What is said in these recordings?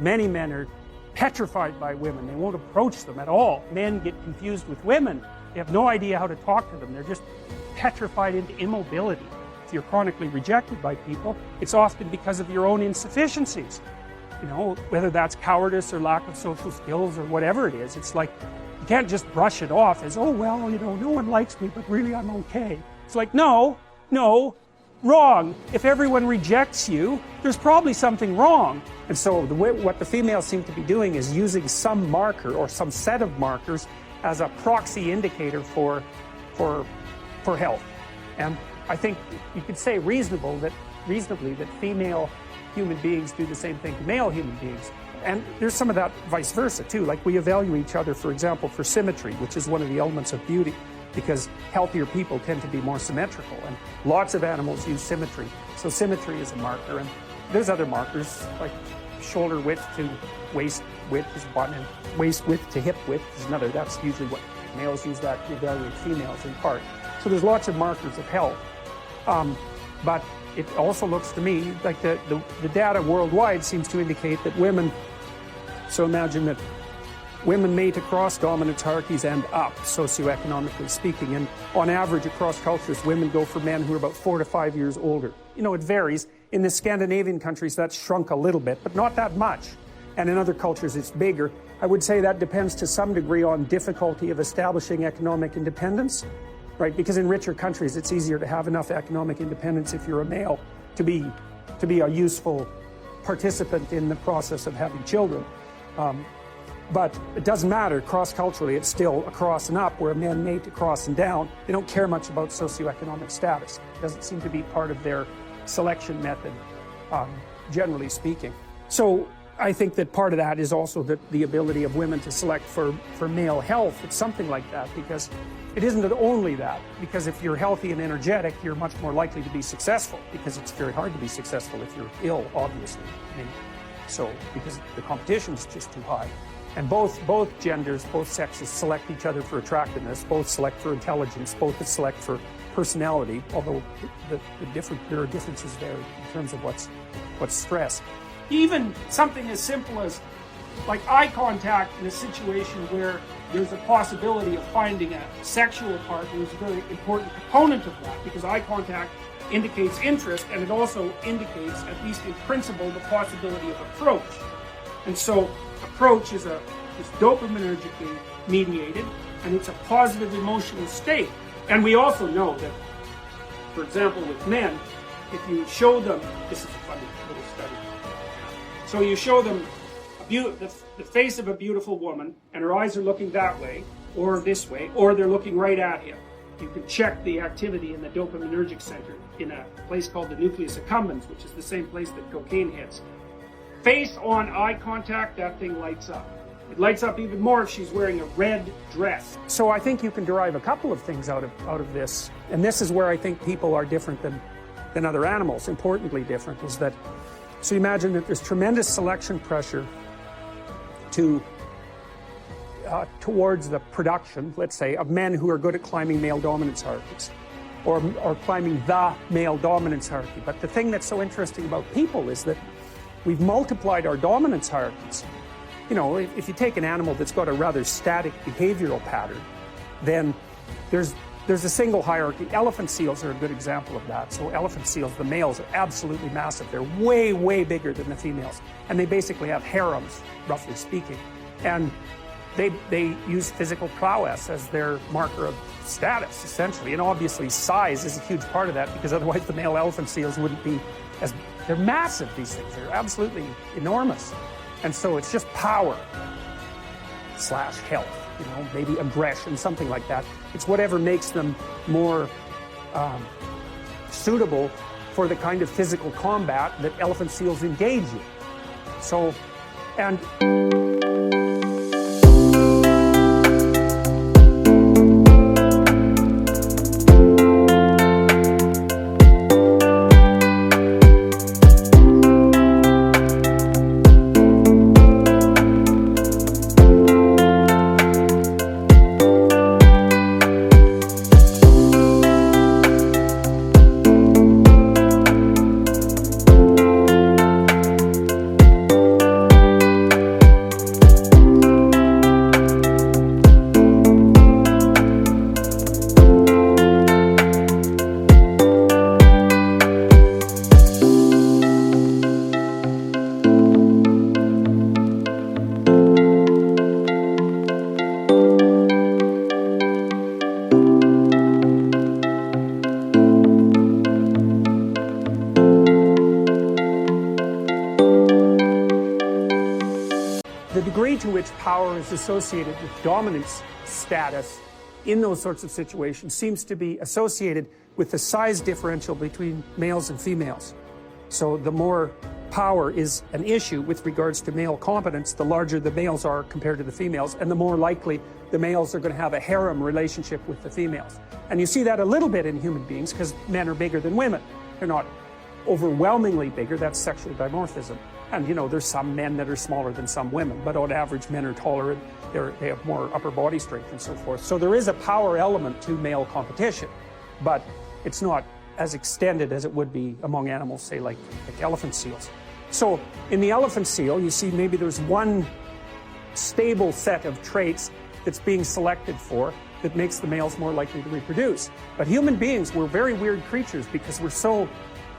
Many men are petrified by women. They won't approach them at all. Men get confused with women. They have no idea how to talk to them. They're just petrified into immobility. If you're chronically rejected by people, it's often because of your own insufficiencies. You know, whether that's cowardice or lack of social skills or whatever it is, it's like you can't just brush it off as, oh, well, you know, no one likes me, but really I'm okay. It's like, no, wrong. If everyone rejects you, there's probably something wrong. And so what the females seem to be doing is using some marker or some set of markers as a proxy indicator for health. And I think you could say reasonably that female human beings do the same thing to male human beings. And there's some of that vice versa too. Like we evaluate each other, for example, for symmetry, which is one of the elements of beauty, because healthier people tend to be more symmetrical, and lots of animals use symmetry. So symmetry is a marker, and there's other markers like shoulder width to waist width is one, and waist width to hip width is another. That's usually what males use that to evaluate females in part. So there's lots of markers of health. But it also looks to me like the data worldwide seems to indicate that women, so imagine that women mate across dominance hierarchies and up, socioeconomically speaking. And on average, across cultures, women go for men who are about 4 to 5 years older. You know, it varies. In the Scandinavian countries, that's shrunk a little bit, but not that much. And in other cultures, it's bigger. I would say that depends to some degree on difficulty of establishing economic independence, right? Because in richer countries, it's easier to have enough economic independence if you're a male to be a useful participant in the process of having children. But it doesn't matter. Cross-culturally, it's still across and up, where men mate across and down. They don't care much about socioeconomic status. It doesn't seem to be part of their selection method, generally speaking. So I think that part of that is also the ability of women to select for male health. It's something like that, because it isn't only that. Because if you're healthy and energetic, you're much more likely to be successful, because it's very hard to be successful if you're ill, obviously. So, because the competition is just too high. And both genders, both sexes select each other for attractiveness, both select for intelligence, both select for personality, although there are differences there in terms of what's stressed. Even something as simple as like eye contact in a situation where there's a possibility of finding a sexual partner is a very important component of that, because eye contact indicates interest, and it also indicates, at least in principle, the possibility of approach. And so approach is dopaminergically mediated, and it's a positive emotional state. And we also know that, for example, with men, if you show them, this is a funny little study. So you show them the face of a beautiful woman, and her eyes are looking that way, or this way, or they're looking right at him. You can check the activity in the dopaminergic center in a place called the nucleus accumbens, which is the same place that cocaine hits. Face on eye contact, that thing lights up. It lights up even more if she's wearing a red dress. So I think you can derive a couple of things out of this. And this is where I think people are different than other animals, importantly different, is that, so imagine that there's tremendous selection pressure towards the production, let's say, of men who are good at climbing male dominance hierarchies, or climbing the male dominance hierarchy. But the thing that's so interesting about people is that we've multiplied our dominance hierarchies. You know, if you take an animal that's got a rather static behavioral pattern, then there's a single hierarchy. Elephant seals are a good example of that. So elephant seals, the males are absolutely massive. They're way, way bigger than the females. And they basically have harems, roughly speaking. And they use physical prowess as their marker of status, essentially. And obviously size is a huge part of that, because otherwise the male elephant seals wouldn't be as... They're massive, these things. They're absolutely enormous. And so it's just power / health, you know, maybe aggression, something like that. It's whatever makes them more suitable for the kind of physical combat that elephant seals engage in. So, and... degree to which power is associated with dominance status in those sorts of situations seems to be associated with the size differential between males and females. So the more power is an issue with regards to male competence, the larger the males are compared to the females, and the more likely the males are going to have a harem relationship with the females. And you see that a little bit in human beings because men are bigger than women. They're not overwhelmingly bigger, that's sexual dimorphism. And you know, there's some men that are smaller than some women, but on average men are taller and they have more upper body strength and so forth. So there is a power element to male competition, but it's not as extended as it would be among animals, say like elephant seals. So in the elephant seal, you see maybe there's one stable set of traits that's being selected for that makes the males more likely to reproduce. But human beings, we're very weird creatures because we're so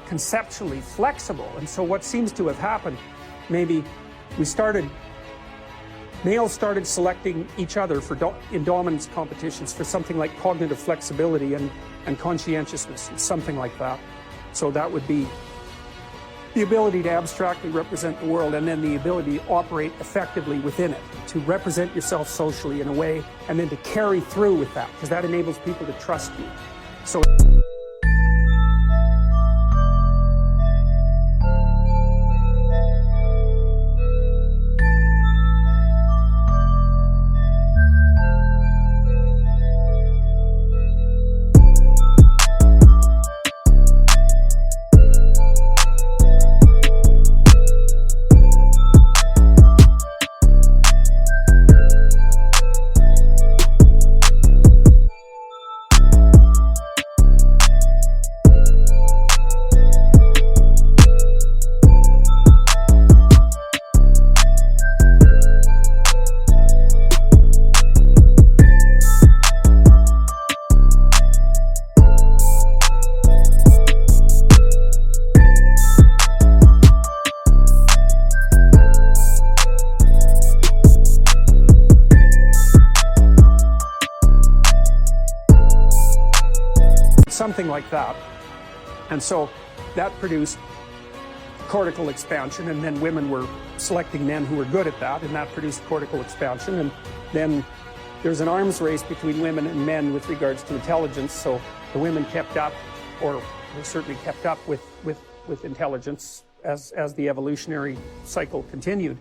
conceptually flexible. And so what seems to have happened, maybe males started selecting each other in dominance competitions for something like cognitive flexibility and conscientiousness, something like that. So that would be the ability to abstractly represent the world and then the ability to operate effectively within it, to represent yourself socially in a way and then to carry through with that, because that enables people to trust you. So something like that. And so that produced cortical expansion, and then women were selecting men who were good at that, and that produced cortical expansion. And then there's an arms race between women and men with regards to intelligence. So the women kept up, or they certainly kept up with intelligence as the evolutionary cycle continued.